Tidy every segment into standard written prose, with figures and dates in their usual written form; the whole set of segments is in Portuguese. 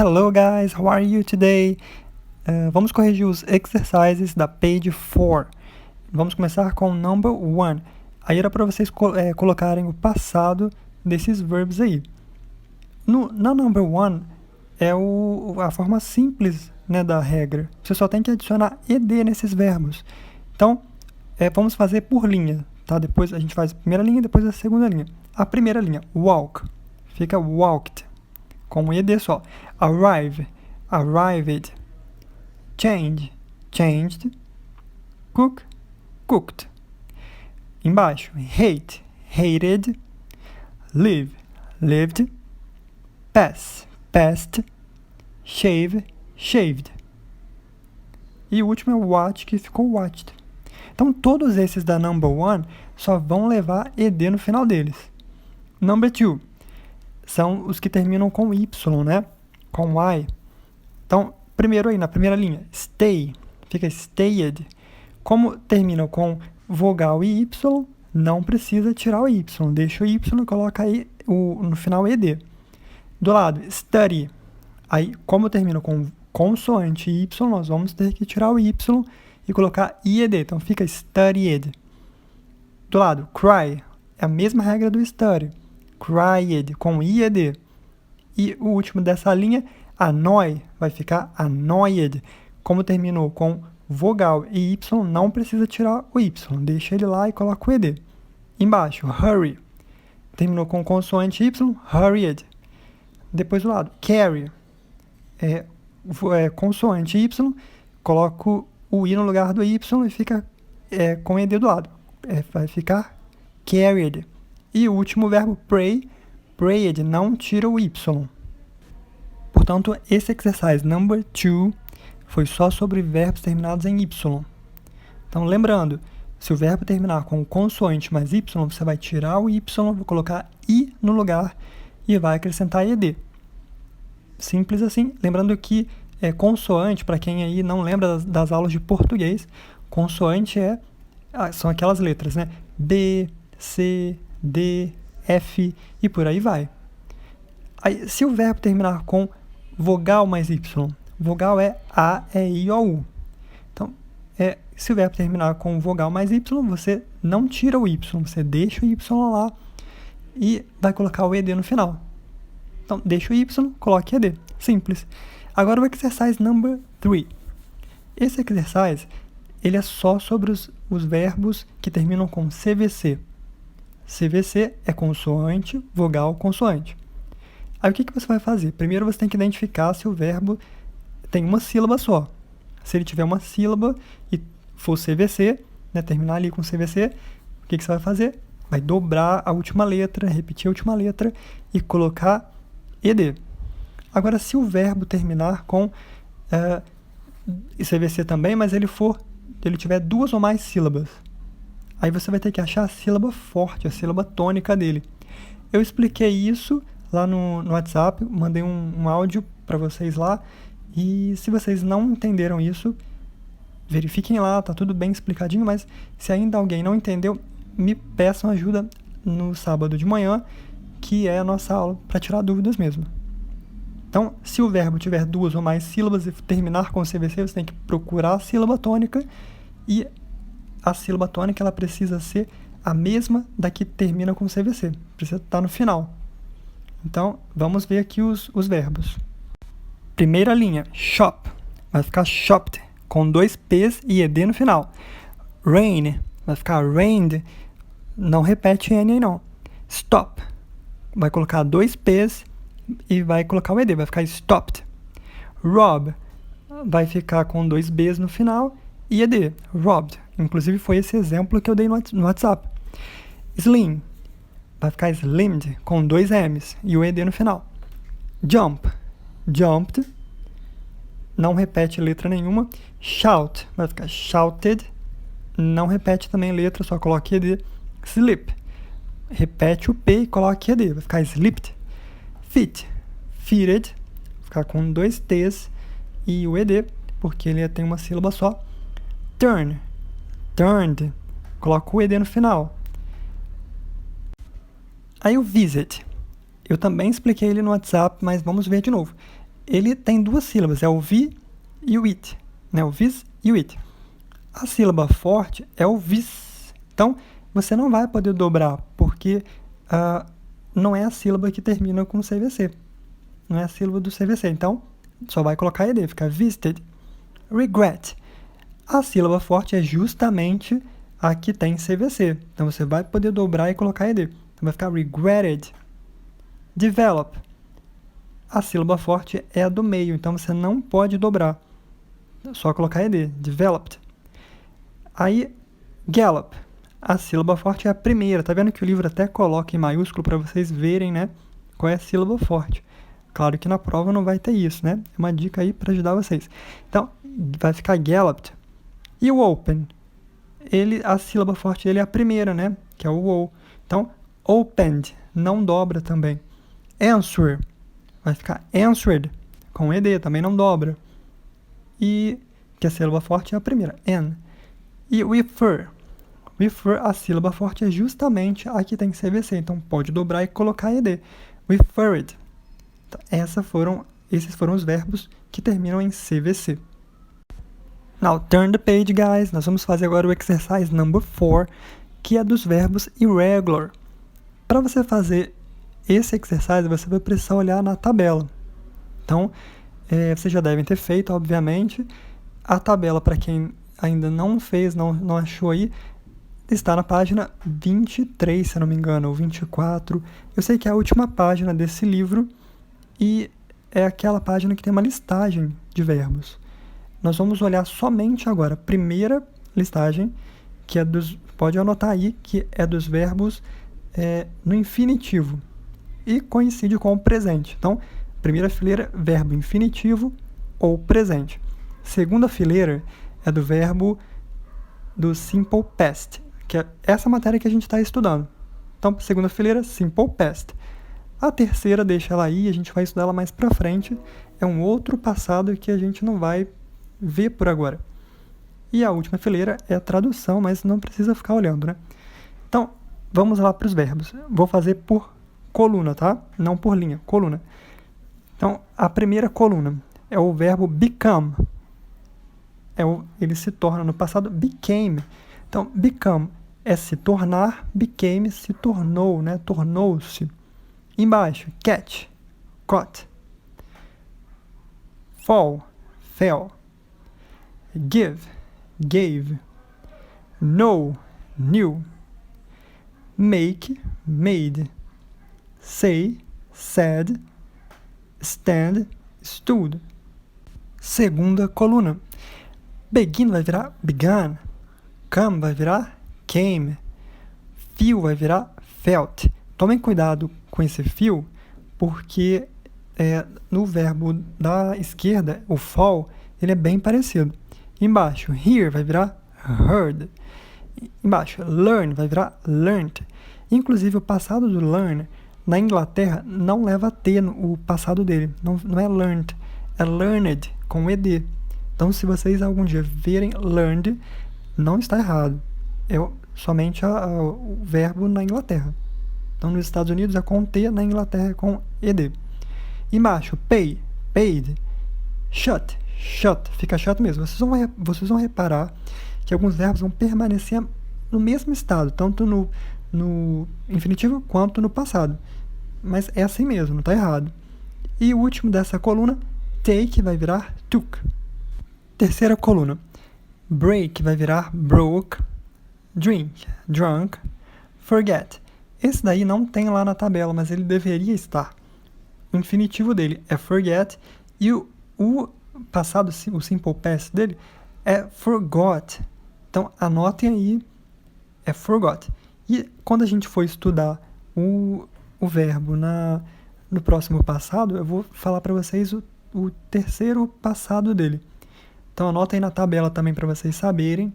Hello guys, how are you today? Vamos corrigir os exercises da page 4. Vamos começar com number 1. Aí era para vocês colocarem o passado desses verbos aí. Na number 1 é a forma simples, né, da regra. Você só tem que adicionar ed nesses verbos. Então, vamos fazer por linha, tá? Depois a gente faz a primeira linha, depois a segunda linha. A primeira linha, walk, fica walked, com um ed só. Arrive, arrived. Change, changed. Cook, cooked. Embaixo, hate, hated. Live, lived. Pass, passed. Shave, shaved. E o último é watch, que ficou watched. Então, todos esses da number 1 só vão levar ed no final deles. Number 2 são os que terminam com y, né? Com y. Então, primeiro aí, na primeira linha, stay, fica stayed. Como termina com vogal e y, não precisa tirar o y. Deixa o y e coloca aí no final ed. Do lado, study. Aí, como termina com consoante y, nós vamos ter que tirar o y e colocar ied. Então, fica studied. Do lado, cry. É a mesma regra do study. Cried, com ied. E o último dessa linha, annoy, vai ficar annoyed. Como terminou com vogal e y, não precisa tirar o y. Deixa ele lá e coloca o ed. Embaixo, hurry. Terminou com consoante y, hurried. Depois do lado, carry. Consoante y, coloco o i no lugar do y e fica com ed do lado. Vai ficar carried. E o último verbo, pray, prayed, não tira o y. Portanto, esse exercise number 2 foi só sobre verbos terminados em y. Então, lembrando, se o verbo terminar com consoante mais y, você vai tirar o y, vai colocar i no lugar e vai acrescentar ed. Simples assim. Lembrando que consoante, para quem aí não lembra das aulas de português, consoante são aquelas letras, né? B, C, D, F e por aí vai. Aí, se o verbo terminar com vogal mais y, vogal é A, E, I, O, U. Então, se o verbo terminar com vogal mais y, você não tira o y, você deixa o y lá e vai colocar o ed no final. Então, deixa o y, coloque ed. Simples. Agora o exercise number 3. Esse exercise, ele é só sobre os verbos que terminam com CVC. CVC é consoante, vogal, consoante. Aí o que você vai fazer? Primeiro você tem que identificar se o verbo tem uma sílaba só. Se ele tiver uma sílaba e for CVC, né, terminar ali com CVC, o que você vai fazer? Vai dobrar a última letra, repetir a última letra e colocar ed. Agora, se o verbo terminar com CVC também, mas ele tiver duas ou mais sílabas, aí você vai ter que achar a sílaba forte, a sílaba tônica dele. Eu expliquei isso lá no WhatsApp, mandei um áudio para vocês lá, e se vocês não entenderam isso, verifiquem lá, tá tudo bem explicadinho, mas se ainda alguém não entendeu, me peçam ajuda no sábado de manhã, que é a nossa aula para tirar dúvidas mesmo. Então, se o verbo tiver duas ou mais sílabas e terminar com CVC, você tem que procurar a sílaba tônica, e a sílaba tônica ela precisa ser a mesma da que termina com CVC, precisa estar no final. Então, vamos ver aqui os verbos. Primeira linha, shop, vai ficar shopped, com 2 P's e ed no final. Rain, vai ficar rained, não repete N aí não. Stop, vai colocar 2 P's e vai colocar o ed, vai ficar stopped. Rob, vai ficar com 2 B's no final e ed, robbed. Inclusive foi esse exemplo que eu dei no WhatsApp. Slim, vai ficar slimmed, com 2 M's e o ed no final. Jump, jumped, não repete letra nenhuma. Shout, vai ficar shouted, não repete também letra, só coloque ed. Slip, repete o P e coloque ed, vai ficar slipped. Fit, fitted, vai ficar com 2 T's e o ed, porque ele tem uma sílaba só. Turn, turned, coloca o ed no final. Aí o visit, eu também expliquei ele no WhatsApp, mas vamos ver de novo. ele tem duas sílabas, é o vi e o it, né? O vis e o it. A sílaba forte é o vis. Então, você não vai poder dobrar, porque não é a sílaba que termina com CVC. Não é a sílaba do CVC. Então, só vai colocar ED, fica visited. Regret. A sílaba forte é justamente a que tem CVC. Então, você vai poder dobrar e colocar ED. Então, vai ficar regretted. Develop. A sílaba forte é a do meio, então você não pode dobrar. Só colocar ED. Developed. Aí, gallop. A sílaba forte é a primeira. Tá vendo que o livro até coloca em maiúsculo para vocês verem, né? Qual é a sílaba forte. Claro que na prova não vai ter isso, né? É uma dica aí para ajudar vocês. Então, vai ficar galloped. E o open? A sílaba forte dele é a primeira, né? Que é o O. Então, opened. Não dobra também. Answer. Vai ficar answered. Com ED, também não dobra. E que a sílaba forte é a primeira. N. E refer. Refer, a sílaba forte é justamente a que tem CVC. Então, pode dobrar e colocar ED. Referred. Então, esses foram os verbos que terminam em CVC. Now, turn the page, guys. Nós vamos fazer agora o exercise number 4, que é dos verbos irregular. Para você fazer esse exercise, você vai precisar olhar na tabela. Então, vocês já devem ter feito, obviamente. A tabela, para quem ainda não fez, não achou aí, está na página 23, se eu não me engano, ou 24. Eu sei que é a última página desse livro e é aquela página que tem uma listagem de verbos. Nós vamos olhar somente agora a primeira listagem, que é pode anotar aí, que é dos verbos no infinitivo e coincide com o presente. Então, primeira fileira, verbo infinitivo ou presente. Segunda fileira é do verbo do simple past, que é essa matéria que a gente está estudando. Então, segunda fileira, simple past. A terceira, deixa ela aí, a gente vai estudar ela mais pra frente. É um outro passado que a gente não vai ver por agora. E a última fileira é a tradução, mas não precisa ficar olhando, né? Então, vamos lá para os verbos. Vou fazer por coluna, tá? Não por linha, coluna. Então, a primeira coluna é o verbo become. Ele se torna no passado became. Então, become é se tornar, became se tornou, né? Tornou-se. Embaixo, catch, caught. Fall, fell. Give, gave. Know, knew. Make, made. Say, said. Stand, stood. Segunda coluna. Begin vai virar began. Come vai virar came. Feel vai virar felt. Tomem cuidado com esse feel, porque no verbo da esquerda, o fall, ele é bem parecido. Embaixo, hear vai virar heard. Embaixo, learn vai virar learned. Inclusive, o passado do learn, na Inglaterra, não leva T o passado dele. Não é learned, é learned, com ED. Então, se vocês algum dia verem learned, não está errado. É somente o verbo na Inglaterra. Então, nos Estados Unidos é com T, na Inglaterra é com ED. Embaixo, pay, paid. Shut, shut. Fica shut mesmo. Vocês vão reparar que alguns verbos vão permanecer no mesmo estado, tanto no infinitivo quanto no passado. Mas é assim mesmo, não está errado. E o último dessa coluna, take, vai virar took. Terceira coluna, break vai virar broke. Drink, drunk. Forget. Esse daí não tem lá na tabela, mas ele deveria estar. O infinitivo dele é forget e o passado, o simple past dele é forgot. Então, anotem aí, é forgot. E quando a gente for estudar o verbo no próximo passado, eu vou falar para vocês o terceiro passado dele. Então, anotem na tabela também para vocês saberem,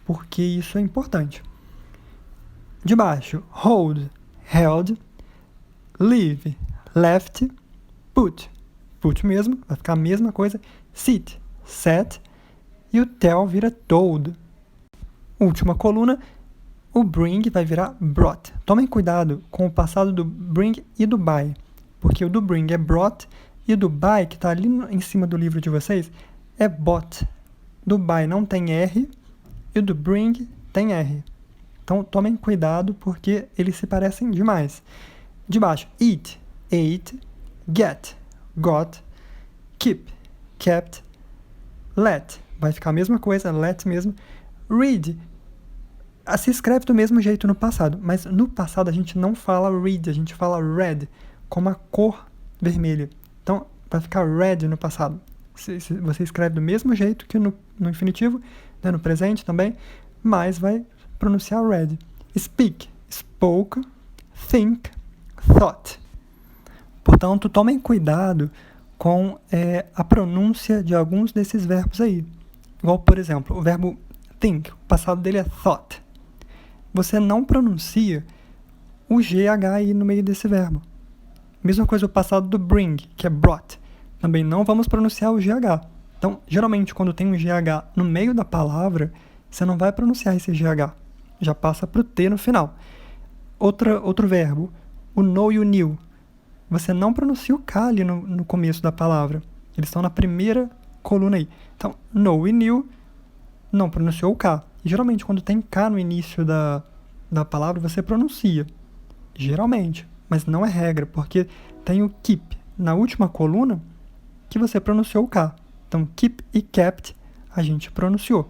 porque isso é importante. De baixo, hold, held, leave, left, put. Put mesmo, vai ficar a mesma coisa. Sit, sat, e o tell vira told. Última coluna, o bring vai virar brought. Tomem cuidado com o passado do bring e do buy, porque o do bring é brought E do buy, que está ali em cima do livro de vocês, é bought. Do buy não tem R e do bring tem R. Então, tomem cuidado porque eles se parecem demais. De baixo, eat, ate, get, got, keep, kept, let. Vai ficar a mesma coisa, let mesmo. Read. Se escreve do mesmo jeito no passado, mas no passado a gente não fala read, a gente fala red, como a cor vermelha. Então, vai ficar red no passado. Você escreve do mesmo jeito que no infinitivo, né, no presente também, mas vai pronunciar red. Speak, spoke, think, thought. Portanto, tomem cuidado com a pronúncia de alguns desses verbos aí. Igual, por exemplo, o verbo think, o passado dele é thought. Você não pronuncia o GH aí no meio desse verbo. Mesma coisa o passado do bring, que é brought. Também não vamos pronunciar o GH. Então, geralmente, quando tem um GH no meio da palavra, você não vai pronunciar esse GH. Já passa para o T no final. Outro verbo, o know e o knew. Você não pronuncia o K ali no começo da palavra. Eles estão na primeira coluna aí. Então, know e knew, não pronunciou o K. E, geralmente, quando tem K no início da palavra, você pronuncia. Geralmente. Mas não é regra, porque tem o keep na última coluna que você pronunciou o K. Então, keep e kept a gente pronunciou.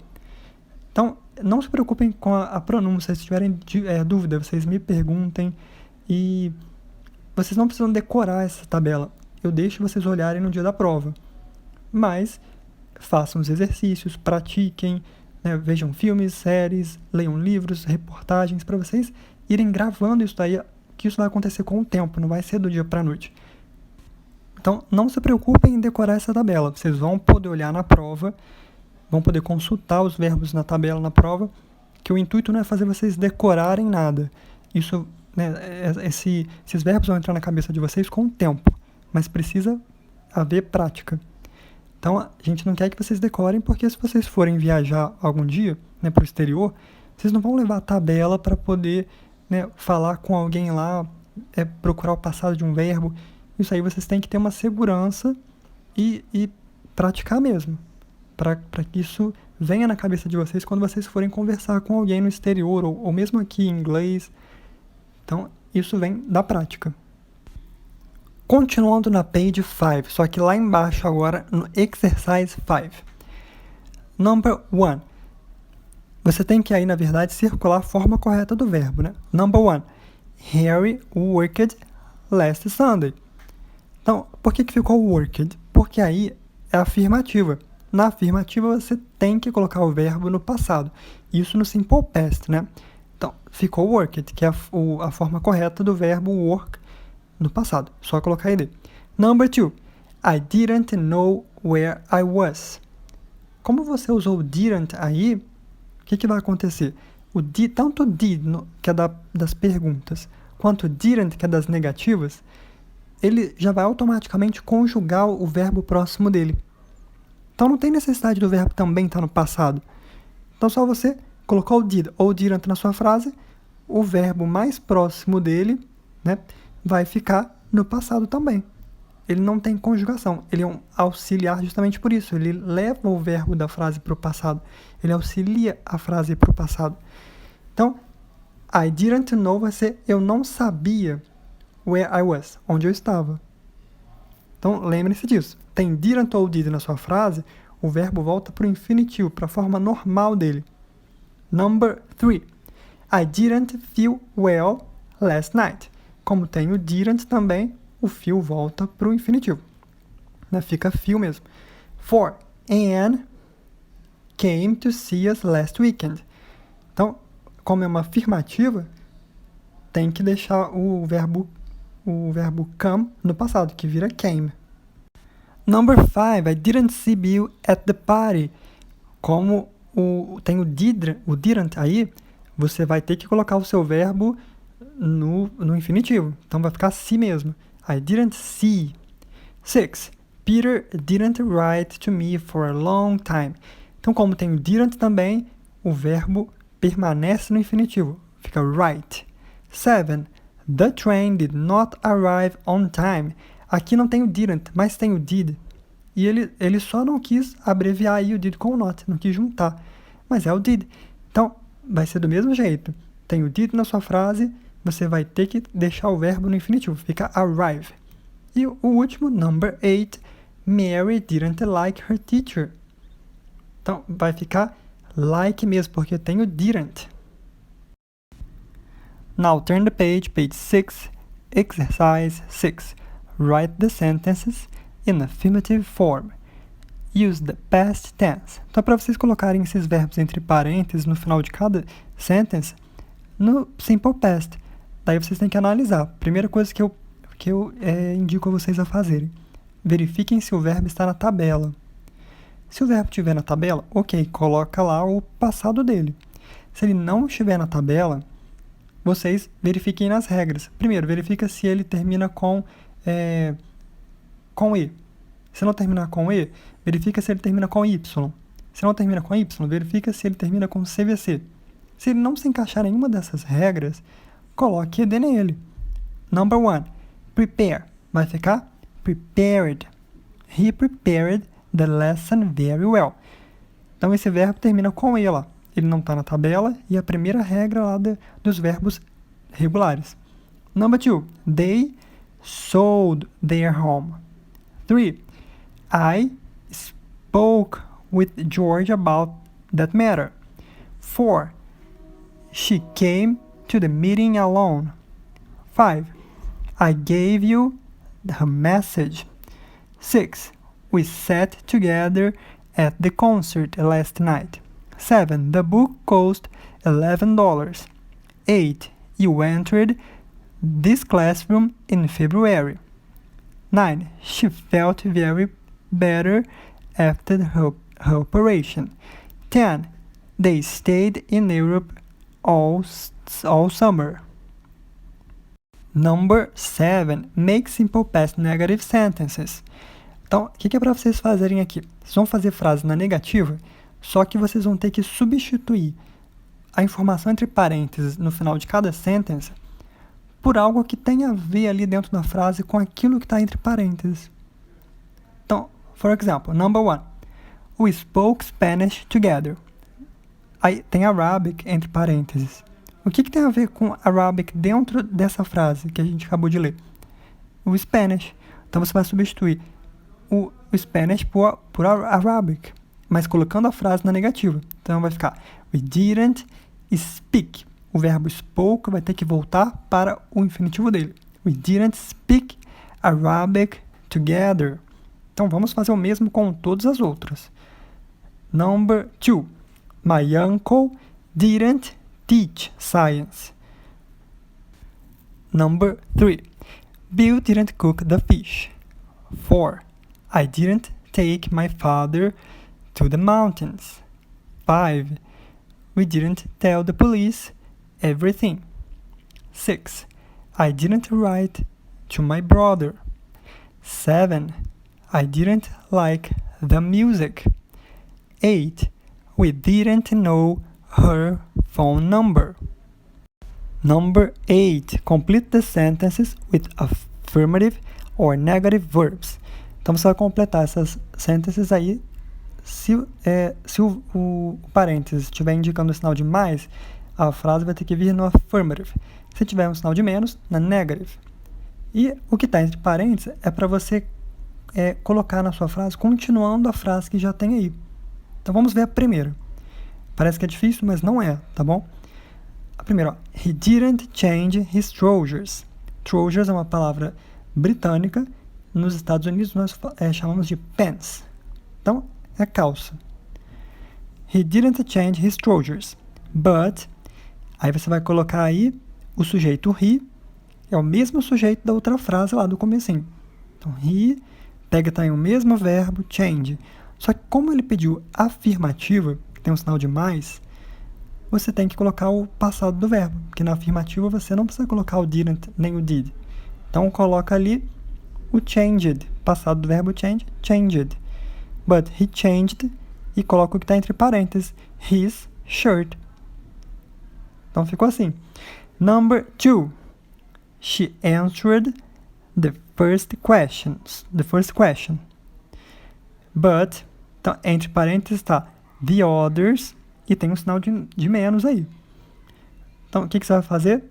Então, não se preocupem com a pronúncia. Se tiverem dúvida, vocês me perguntem. E vocês não precisam decorar essa tabela. Eu deixo vocês olharem no dia da prova. Mas façam os exercícios, pratiquem, né, vejam filmes, séries, leiam livros, reportagens, para vocês irem gravando isso daí, que isso vai acontecer com o tempo, não vai ser do dia para a noite. Então, não se preocupem em decorar essa tabela. Vocês vão poder olhar na prova, vão poder consultar os verbos na tabela na prova, que o intuito não é fazer vocês decorarem nada. Isso, né, esses verbos vão entrar na cabeça de vocês com o tempo, mas precisa haver prática. Então, a gente não quer que vocês decorem, porque se vocês forem viajar algum dia, né, para o exterior, vocês não vão levar a tabela para poder, né, falar com alguém lá, procurar o passado de um verbo. Isso aí vocês têm que ter uma segurança e praticar mesmo, para que isso venha na cabeça de vocês quando vocês forem conversar com alguém no exterior, ou mesmo aqui em inglês. Então, isso vem da prática. Continuando na page 5, só que lá embaixo agora no exercise 5. Number 1. Você tem que aí, na verdade, circular a forma correta do verbo, né? Number 1. Harry worked last Sunday. Então, por que ficou worked? Porque aí é afirmativa. Na afirmativa, você tem que colocar o verbo no passado. Isso no simple past, né? Então, ficou worked, que é a forma correta do verbo work no passado. Só colocar ele. Number 2. I didn't know where I was. Como você usou o didn't aí, o que vai acontecer? Tanto o did, que é das perguntas, quanto o didn't, que é das negativas, ele já vai automaticamente conjugar o verbo próximo dele. Então, não tem necessidade do verbo também estar no passado. Então, só você colocou o did ou o didn't na sua frase, o verbo mais próximo dele, né, vai ficar no passado também. Ele não tem conjugação. Ele é um auxiliar justamente por isso. Ele leva o verbo da frase para o passado. Ele auxilia a frase para o passado. Então, I didn't know vai ser eu não sabia where I was, onde eu estava. Então, lembre-se disso. Tem didn't ou did na sua frase, o verbo volta para o infinitivo, para a forma normal dele. Number 3. I didn't feel well last night. Como tem o didn't também, o feel volta para o infinitivo. Né? Fica feel mesmo. 4. Anne came to see us last weekend. Então, como é uma afirmativa, tem que deixar o verbo come no passado, que vira came. Number 5. I didn't see Bill at the party. Como tem o didn't aí, você vai ter que colocar o seu verbo no infinitivo. Então, vai ficar see mesmo. I didn't see. 6. Peter didn't write to me for a long time. Então, como tem o didn't também, o verbo permanece no infinitivo. Fica write. 7. The train did not arrive on time. Aqui não tem o didn't, mas tem o did. E ele só não quis abreviar aí o did com o not, não quis juntar. Mas é o did. Então, vai ser do mesmo jeito. Tem o did na sua frase, você vai ter que deixar o verbo no infinitivo. Fica arrive. E o último, number 8, Mary didn't like her teacher. Então, vai ficar like mesmo, porque tem o didn't. Now, turn the page 6, exercise 6. Write the sentences in affirmative form. Use the past tense. Então, para vocês colocarem esses verbos entre parênteses no final de cada sentence, no simple past. Daí vocês têm que analisar. Primeira coisa que eu indico a vocês a fazerem. Verifiquem se o verbo está na tabela. Se o verbo estiver na tabela, ok, coloca lá o passado dele. Se ele não estiver na tabela, vocês verifiquem nas regras. Primeiro, verifica se ele termina com E. Se não terminar com E, verifica se ele termina com Y. Se não termina com Y, verifica se ele termina com CVC. Se ele não se encaixar em nenhuma dessas regras, coloque ED nele. Number 1, prepare. Vai ficar prepared. He prepared the lesson very well. Então, esse verbo termina com E lá. Ele não está na tabela e a primeira regra lá dos verbos regulares. Number 2, they sold their home. 3, I spoke with George about that matter. 4, she came to the meeting alone. 5, I gave you the message. 6, we sat together at the concert last night. 7, the book cost $11. 8, you entered this classroom in February. 9, she felt very better after her operation. 10, they stayed in Europe all summer. Number 7, make simple past negative sentences. Então, o que é para vocês fazerem aqui? Vocês vão fazer frase na negativa, só que vocês vão ter que substituir a informação entre parênteses no final de cada sentence por algo que tenha a ver ali dentro da frase com aquilo que está entre parênteses. Então, for example, number 1, we spoke Spanish together. Aí tem Arabic entre parênteses. O que tem a ver com Arabic dentro dessa frase que a gente acabou de ler? O Spanish. Então você vai substituir o Spanish por Arabic, mas colocando a frase na negativa. Então vai ficar we didn't speak. O verbo spoke vai ter que voltar para o infinitivo dele. We didn't speak Arabic together. Então vamos fazer o mesmo com todas as outras. Number 2. My uncle didn't teach science. Number 3. Bill didn't cook the fish. 4. I didn't take my father to the mountains. 5. We didn't tell the police everything. 6. I didn't write to my brother. 7. I didn't like the music. 8. We didn't know her phone number. Number 8. Complete the sentences with affirmative or negative verbs. Então você vai completar essas sentences aí. Se o parênteses estiver indicando o sinal de mais, a frase vai ter que vir no affirmative. Se tiver um sinal de menos, na negative. E o que está entre parênteses é para você colocar na sua frase, continuando a frase que já tem aí. Então vamos ver a primeira. Parece que é difícil, mas não é, tá bom? A primeira, ó. He didn't change his trousers. Trousers é uma palavra britânica. Nos Estados Unidos nós chamamos de pants. Então, é calça. He didn't change his trousers. But, aí você vai colocar aí o sujeito he, é o mesmo sujeito da outra frase lá do comecinho. Então, he pega também o mesmo verbo, change. Só que como ele pediu afirmativa, que tem um sinal de mais, você tem que colocar o passado do verbo, porque na afirmativa você não precisa colocar o didn't nem o did. Então, coloca ali o changed, passado do verbo change, changed. But he changed, e coloca o que está entre parênteses, his shirt. Então ficou assim. Number 2. She answered the first question. But, então, entre parênteses está the others e tem um sinal de menos aí. Então, o que você vai fazer?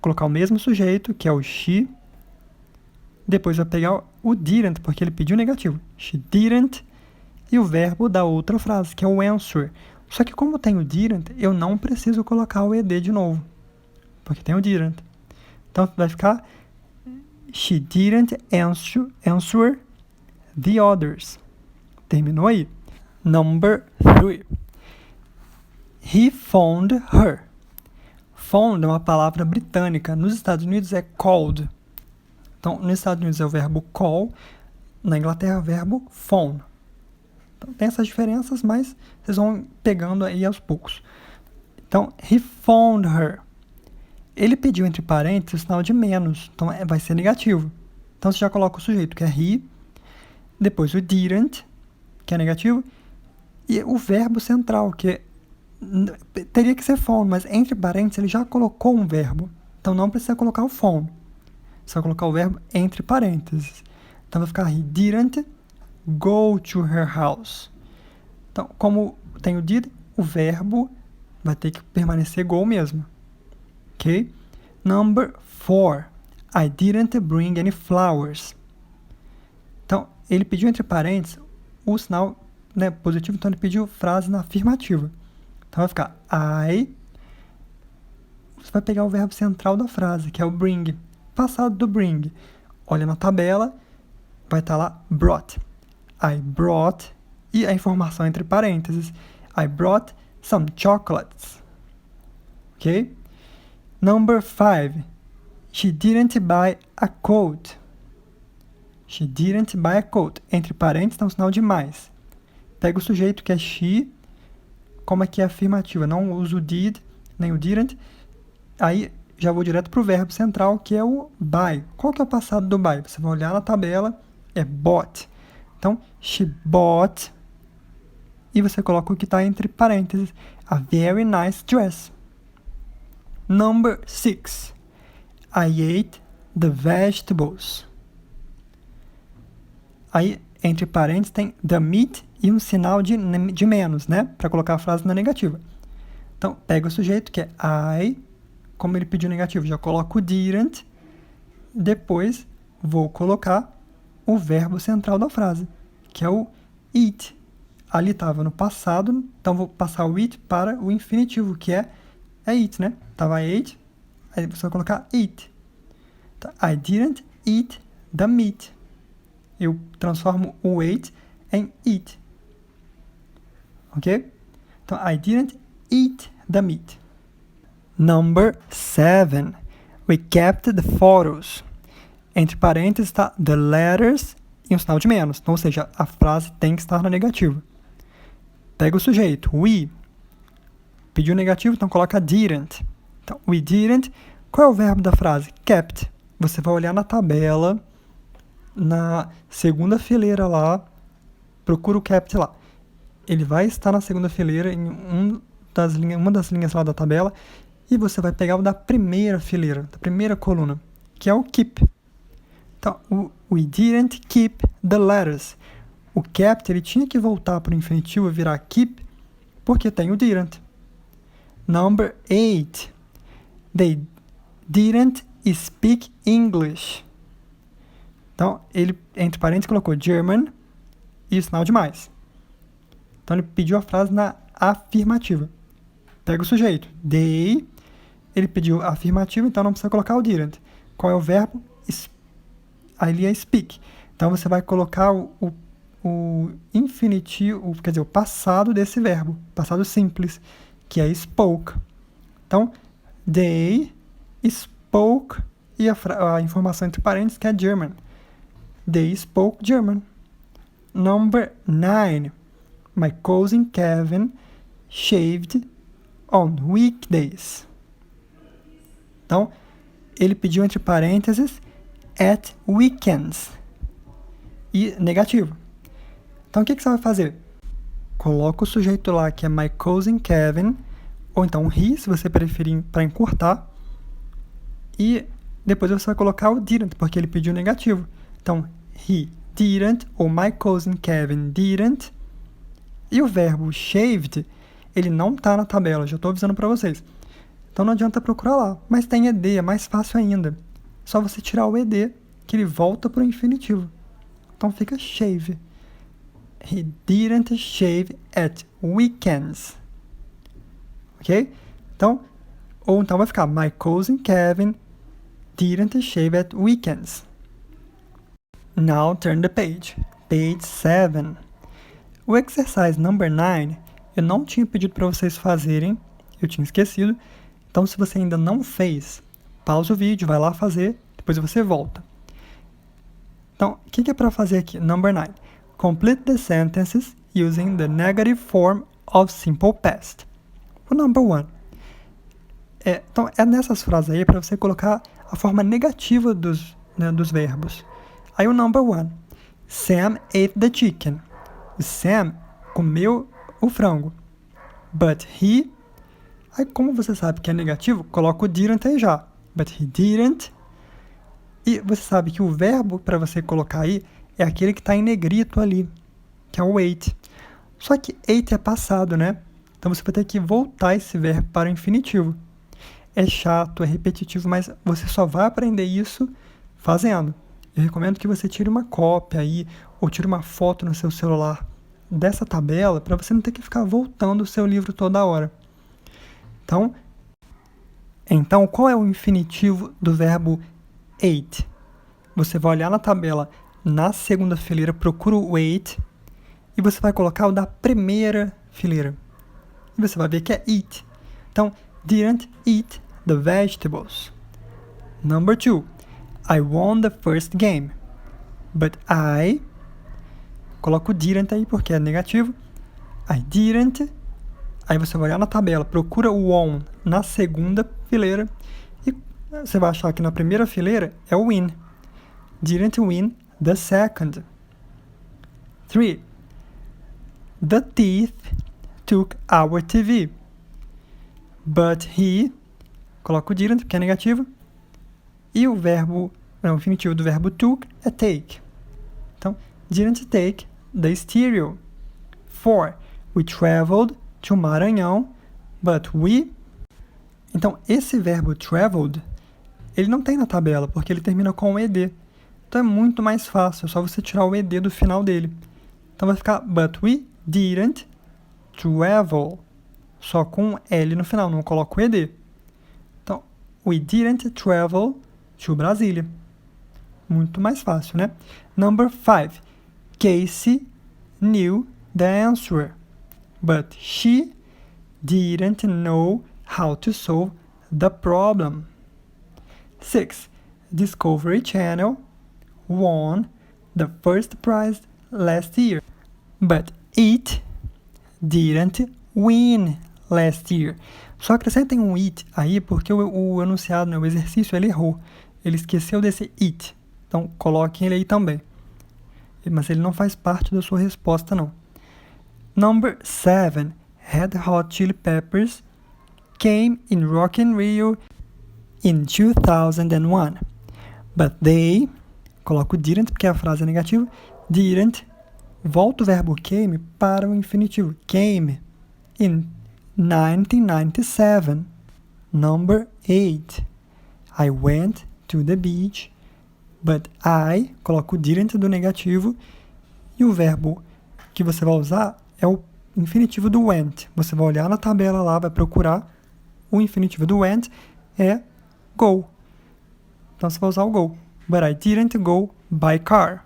Colocar o mesmo sujeito, que é o she. Depois vai pegar o didn't, porque ele pediu negativo. She didn't. E o verbo da outra frase, que é o answer. Só que como tem o didn't, eu não preciso colocar o ed de novo. Porque tem o didn't. Então, vai ficar she didn't answer the others. Terminou aí. Number 3. He phoned her. Phoned é uma palavra britânica. Nos Estados Unidos é called. Então, nos Estados Unidos é o verbo call. Na Inglaterra é o verbo phone. Então, tem essas diferenças, mas vocês vão pegando aí aos poucos. Então, he phoned her. Ele pediu entre parênteses o sinal de menos. Então, vai ser negativo. Então, você já coloca o sujeito, que é he. Depois o didn't, que é negativo. E o verbo central, que teria que ser phone, mas entre parênteses ele já colocou um verbo. Então, não precisa colocar o phone. Você vai colocar o verbo entre parênteses. Então, vai ficar he didn't go to her house. Então, como tem o did, o verbo vai ter que permanecer go mesmo. Ok? Number 4. I didn't bring any flowers. Então, ele pediu entre parênteses o sinal, né, positivo, então ele pediu frase na afirmativa. Então, vai ficar I. Você vai pegar o verbo central da frase, que é o bring. Passado do bring. Olha na tabela, vai estar lá brought. I brought, e a informação entre parênteses. I brought some chocolates. Ok? Number 5. She didn't buy a coat. She didn't buy a coat. Entre parênteses está um sinal de mais. Pega o sujeito que é she, como aqui é afirmativa. Não uso o did, nem o didn't. Aí já vou direto para o verbo central, que é o buy. Qual que é o passado do buy? Você vai olhar na tabela, é bought. Então, she bought, e você coloca o que está entre parênteses, a very nice dress. Number 6. I ate the vegetables. Aí, entre parênteses, tem the meat e um sinal de menos, né? Para colocar a frase na negativa. Então, pega o sujeito, que é I, como ele pediu negativo, já coloco o didn't, depois vou colocar o verbo central da frase, que é o eat. Ali estava no passado, então vou passar o eat para o infinitivo, que é eat, né? Estava ate, aí você vai colocar eat. Então, I didn't eat the meat. Eu transformo o ate em eat. Ok? Então, I didn't eat the meat. Number 7. We kept the photos. Entre parênteses está the letters e um sinal de menos. Então, ou seja, a frase tem que estar na negativa. Pega o sujeito, we. Pediu negativo, então coloca didn't. Então, we didn't. Qual é o verbo da frase? Kept. Você vai olhar na tabela, na segunda fileira lá, procura o kept lá. Ele vai estar na segunda fileira, em uma das linhas lá da tabela, e você vai pegar o da primeira fileira, da primeira coluna, que é o keep. Então, we didn't keep the letters. O kept, ele tinha que voltar para o infinitivo e virar keep, porque tem o didn't. Number 8. They didn't speak English. Então, ele, entre parênteses, colocou German e o sinal de mais. Então, ele pediu a frase na afirmativa. Pega o sujeito. They. Ele pediu a afirmativa, então não precisa colocar o didn't. Qual é o verbo? Ali é speak. Então, você vai colocar o infinitivo, quer dizer, o passado desse verbo. Passado simples, que é spoke. Então, they spoke, e a informação entre parênteses que é German. They spoke German. Number 9. My cousin Kevin shaved on weekdays. Então, ele pediu entre parênteses at weekends. E negativo. Então, o que você vai fazer? Coloca o sujeito lá, que é my cousin Kevin, ou então he, se você preferir, para encurtar. E Depois você vai colocar o didn't, porque ele pediu negativo. Então, he didn't, ou my cousin Kevin didn't. E o verbo shaved, ele não está na tabela, já estou avisando para vocês. Então não adianta procurar lá. Mas tem ed, é mais fácil ainda. Só você tirar o ed, que ele volta para o infinitivo. Então fica shave. He didn't shave at weekends. Ok? Então, ou então vai ficar my cousin Kevin didn't shave at weekends. Now turn the page. Page 7. O exercise number 9, eu não tinha pedido para vocês fazerem, eu tinha esquecido. Então, se você ainda não fez, pausa o vídeo, vai lá fazer, depois você volta. Então, o que é para fazer aqui? Number 9. Complete the sentences using the negative form of simple past. O number 1. Então, é nessas frases aí para você colocar a forma negativa dos verbos. Aí o number 1. Sam ate the chicken. O Sam comeu o frango. But he... Aí, como você sabe que é negativo, coloca o didn't aí já. But he didn't. E você sabe que o verbo para você colocar aí é aquele que está em negrito ali, que é o ate. Só que ate é passado, né? Então você vai ter que voltar esse verbo para o infinitivo. É chato, é repetitivo, mas você só vai aprender isso fazendo. Eu recomendo que você tire uma cópia aí, ou tire uma foto no seu celular dessa tabela, para você não ter que ficar voltando o seu livro toda hora. Então, qual é o infinitivo do verbo ate? Você vai olhar na tabela, na segunda fileira, procura o ate, e você vai colocar o da primeira fileira. E você vai ver que é eat. Então, didn't eat the vegetables. Number 2. I won the first game. But I... Coloca o didn't aí porque é negativo. I didn't. Aí você vai olhar na tabela, procura o won na segunda fileira. E você vai achar que na primeira fileira é o win. Didn't win the second. 3. The thief took our TV. But he... Coloca o didn't porque é negativo. E o infinitivo do verbo took é take. Então, didn't take the stereo. 4. We traveled to Maranhão, but we... Então, esse verbo traveled, ele não tem na tabela, porque ele termina com o ed. Então, é muito mais fácil, é só você tirar o ed do final dele. Então, vai ficar, but we didn't travel. Só com L no final, não coloca o ed. Então, we didn't travel to Brasília. Muito mais fácil, né? Number 5. Casey knew the answer, but she didn't know how to solve the problem. 6. Discovery Channel won the first prize last year, but it didn't win last year. Só acrescentem um it aí, porque o enunciado, né, o exercício, ele errou. Ele esqueceu desse it. Então, coloquem ele aí também. Mas ele não faz parte da sua resposta, não. Number 7. Red Hot Chili Peppers came in Rock in Rio in 2001. But they... Coloco didn't, porque a frase é negativa. Didn't. Volta o verbo came para o infinitivo. Came in 1997. Number 8. I went to the beach, but I... Coloco o didn't do negativo. E o verbo que você vai usar é o infinitivo do went. Você vai olhar na tabela lá, vai procurar. O infinitivo do went é go. Então você vai usar o go. But I didn't go by car.